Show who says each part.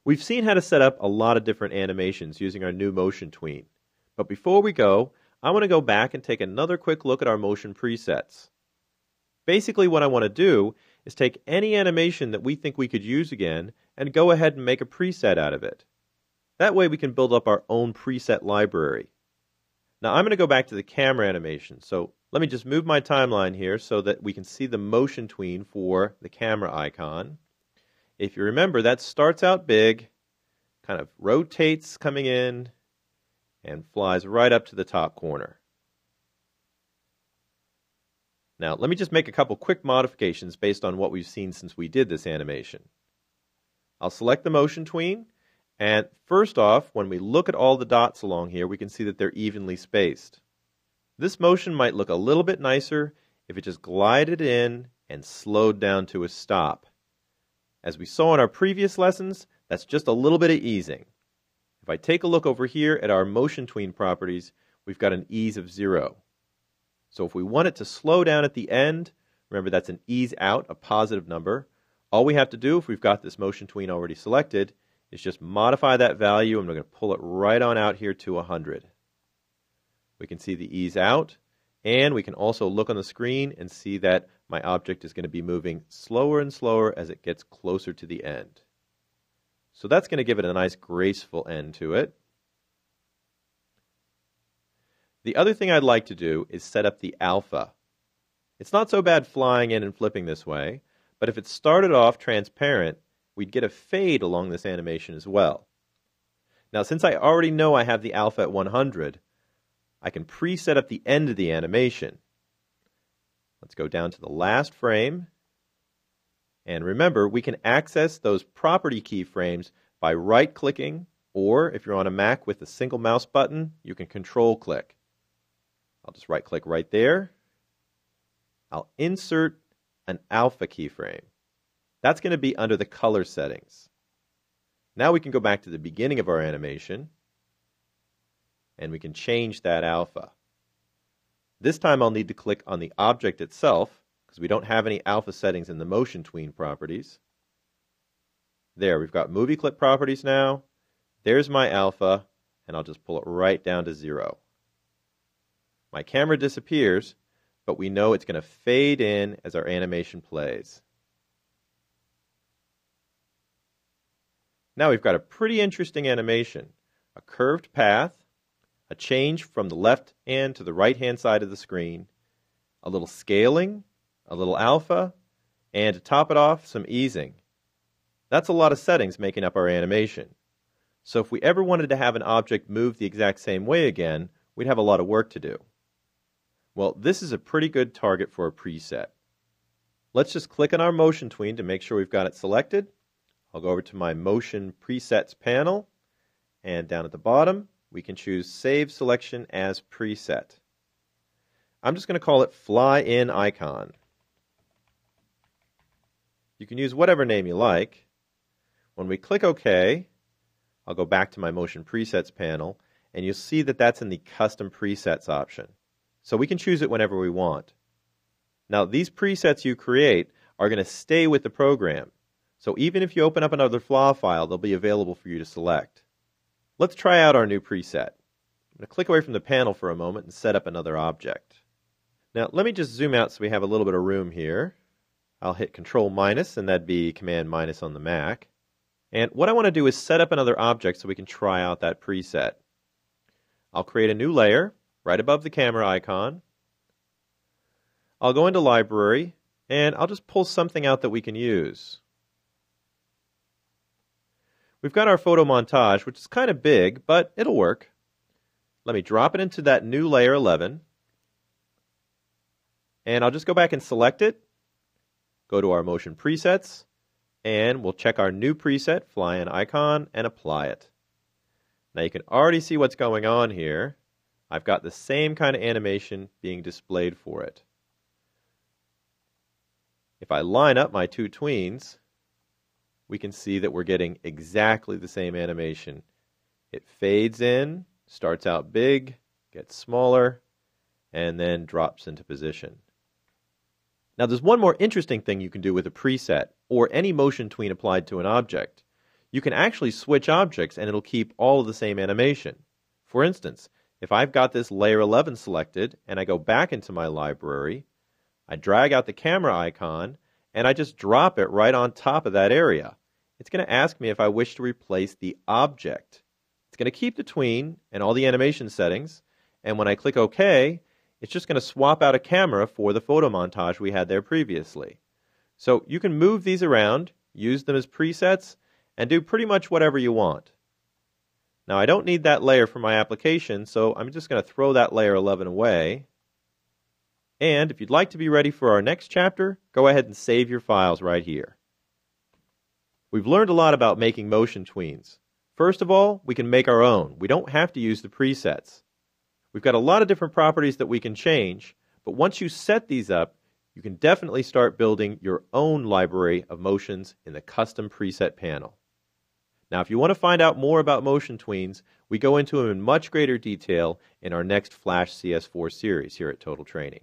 Speaker 1: We've seen how to set up a lot of different animations using our new motion tween. But before we go, I want to go back and take another quick look at our motion presets. Basically, what I want to do is take any animation that we think we could use again and go ahead and make a preset out of it. That way we can build up our own preset library. Now I'm going to go back to the camera animation, so let me just move my timeline here so that we can see the motion tween for the camera icon. If you remember, that starts out big, kind of rotates coming in, and flies right up to the top corner. Now, let me just make a couple quick modifications based on what we've seen since we did this animation. I'll select the motion tween, and first off, when we look at all the dots along here, we can see that they're evenly spaced. This motion might look a little bit nicer if it just glided in and slowed down to a stop. As we saw in our previous lessons, that's just a little bit of easing. If I take a look over here at our motion tween properties, we've got an ease of 0. So if we want it to slow down at the end, remember that's an ease out, a positive number. All we have to do, if we've got this motion tween already selected, is just modify that value, and we're going to pull it right on out here to 100. We can see the ease out, and we can also look on the screen and see that my object is going to be moving slower and slower as it gets closer to the end. So that's going to give it a nice graceful end to it. The other thing I'd like to do is set up the alpha. It's not so bad flying in and flipping this way, but if it started off transparent, we'd get a fade along this animation as well. Now, since I already know I have the alpha at 100, I can preset up the end of the animation. Let's go down to the last frame. And remember, we can access those property keyframes by right-clicking, or if you're on a Mac with a single mouse button, you can control-click. I'll just right-click right there. I'll insert an alpha keyframe. That's going to be under the color settings. Now we can go back to the beginning of our animation, and we can change that alpha. This time I'll need to click on the object itself, because we don't have any alpha settings in the motion tween properties. There, we've got movie clip properties now. There's my alpha, and I'll just pull it right down to 0. My camera disappears, but we know it's going to fade in as our animation plays. Now we've got a pretty interesting animation. A curved path, a change from the left hand to the right hand side of the screen, a little scaling, a little alpha, and to top it off, some easing. That's a lot of settings making up our animation. So if we ever wanted to have an object move the exact same way again, we'd have a lot of work to do. Well, this is a pretty good target for a preset. Let's just click on our motion tween to make sure we've got it selected. I'll go over to my Motion Presets panel, and down at the bottom, we can choose Save Selection as Preset. I'm just going to call it Fly In Icon. You can use whatever name you like. When we click OK, I'll go back to my Motion Presets panel, and you'll see that that's in the Custom Presets option. So we can choose it whenever we want. Now, these presets you create are going to stay with the program. So even if you open up another FLA file, they'll be available for you to select. Let's try out our new preset. I'm going to click away from the panel for a moment and set up another object. Now, let me just zoom out so we have a little bit of room here. I'll hit Control minus, and that'd be Command minus on the Mac. And what I want to do is set up another object so we can try out that preset. I'll create a new layer right above the camera icon. I'll go into Library, and I'll just pull something out that we can use. We've got our photo montage, which is kind of big, but it'll work. Let me drop it into that new layer 11. And I'll just go back and select it. Go to our motion presets, and we'll check our new preset, Fly In Icon, and apply it. Now you can already see what's going on here. I've got the same kind of animation being displayed for it. If I line up my two tweens, we can see that we're getting exactly the same animation. It fades in, starts out big, gets smaller, and then drops into position. Now there's one more interesting thing you can do with a preset, or any motion tween applied to an object. You can actually switch objects and it'll keep all of the same animation. For instance, if I've got this layer 11 selected and I go back into my library, I drag out the camera icon and I just drop it right on top of that area. It's going to ask me if I wish to replace the object. It's going to keep the tween and all the animation settings, and when I click OK, it's just going to swap out a camera for the photo montage we had there previously. So you can move these around, use them as presets, and do pretty much whatever you want. Now I don't need that layer for my application, so I'm just going to throw that layer 11 away. And if you'd like to be ready for our next chapter, go ahead and save your files right here. We've learned a lot about making motion tweens. First of all, we can make our own. We don't have to use the presets. We've got a lot of different properties that we can change, but once you set these up, you can definitely start building your own library of motions in the custom preset panel. Now, if you want to find out more about motion tweens, we go into them in much greater detail in our next Flash CS4 series here at Total Training.